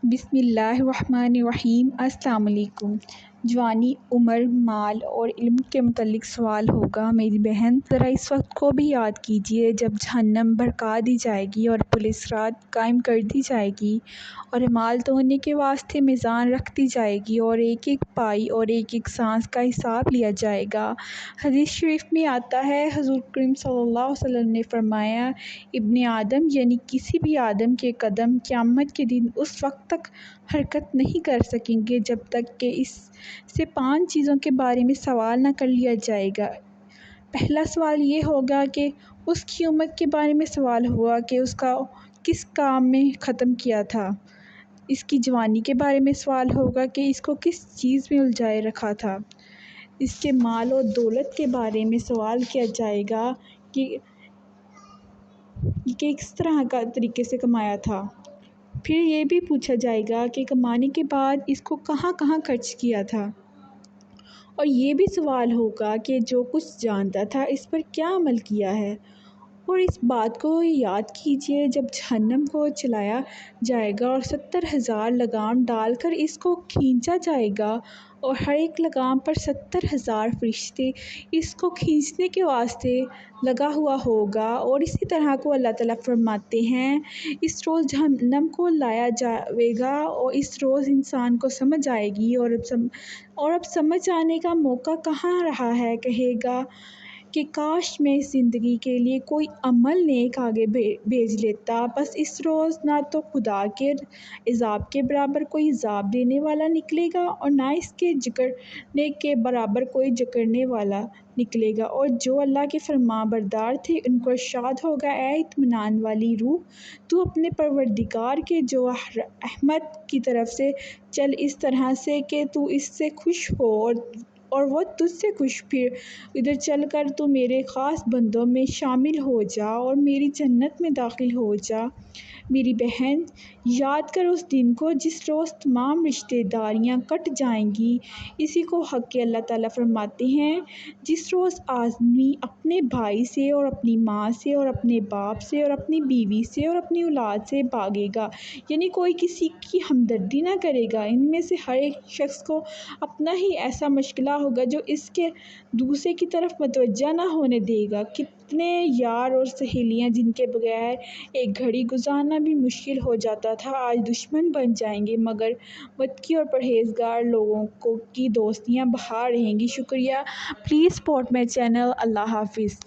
بسم اللہ الرحمن الرحیم۔ السلام علیکم۔ جوانی، عمر، مال اور علم کے متعلق سوال ہوگا۔ میری بہن، ذرا اس وقت کو بھی یاد کیجیے جب جہنم بھڑکا دی جائے گی اور پولیس رات قائم کر دی جائے گی اور اعمال دھونے کے واسطے میزان رکھ دی جائے گی اور ایک ایک پائی اور ایک ایک سانس کا حساب لیا جائے گا۔ حدیث شریف میں آتا ہے، حضور کریم صلی اللہ علیہ وسلم نے فرمایا، ابن آدم یعنی کسی بھی آدم کے قدم قیامت کے دن اس وقت تک حرکت نہیں کر سکیں گے جب تک کہ اس سے 5 چیزوں کے بارے میں سوال نہ کر لیا جائے گا۔ پہلا سوال یہ ہوگا کہ اس کی عمر کے بارے میں سوال ہوگا کہ اس کا کس کام میں ختم کیا تھا۔ اس کی جوانی کے بارے میں سوال ہوگا کہ اس کو کس چیز میں الجھائے رکھا تھا۔ اس کے مال و دولت کے بارے میں سوال کیا جائے گا کہ کس طرح کا طریقے سے کمایا تھا۔ پھر یہ بھی پوچھا جائے گا کہ کمانے کے بعد اس کو کہاں کہاں خرچ کیا تھا۔ اور یہ بھی سوال ہوگا کہ جو کچھ جانتا تھا اس پر کیا عمل کیا ہے۔ اور اس بات کو یاد کیجیے، جب جہنم کو چلایا جائے گا اور 70,000 لگام ڈال کر اس کو کھینچا جائے گا اور ہر ایک لگام پر 70,000 فرشتے اس کو کھینچنے کے واسطے لگا ہوا ہوگا۔ اور اسی طرح کو اللہ تعالیٰ فرماتے ہیں، اس روز جہنم کو لایا جائے گا اور اس روز انسان کو سمجھ آئے گی اور اب سمجھ آنے کا موقع کہاں رہا ہے۔ کہے گا کہ کاش میں اس زندگی کے لیے کوئی عمل نیک آگے بھیج لیتا، بس اس روز نہ تو خدا کے عذاب کے برابر کوئی عذاب دینے والا نکلے گا اور نہ اس کے جکڑنے کے برابر کوئی جکڑنے والا نکلے گا، اور جو اللہ کے فرما بردار تھے ان کو ارشاد ہوگا، اے اطمینان والی روح، تو اپنے پروردگار کے جو رحمت کی طرف سے چل اس طرح سے کہ تو اس سے خوش ہو اور وہ تجھ سے خوش، پھر ادھر چل کر تو میرے خاص بندوں میں شامل ہو جا اور میری جنت میں داخل ہو جا۔ میری بہن، یاد کر اس دن کو جس روز تمام رشتہ داریاں کٹ جائیں گی۔ اسی کو حق کے اللہ تعالیٰ فرماتے ہیں، جس روز آدمی اپنے بھائی سے اور اپنی ماں سے اور اپنے باپ سے اور اپنی بیوی سے اور اپنی اولاد سے بھاگے گا، یعنی کوئی کسی کی ہمدردی نہ کرے گا۔ ان میں سے ہر ایک شخص کو اپنا ہی ایسا مشغلہ ہوگا جو اس کے دوسرے کی طرف متوجہ نہ ہونے دے گا۔ کتنے یار اور سہیلیاں جن کے بغیر ایک گھڑی گزارنا بھی مشکل ہو جاتا تھا، آج دشمن بن جائیں گے، مگر متقی اور پرہیزگار لوگوں کی دوستیاں بحال رہیں گی۔ شکریہ۔ Please support my channel. اللہ حافظ۔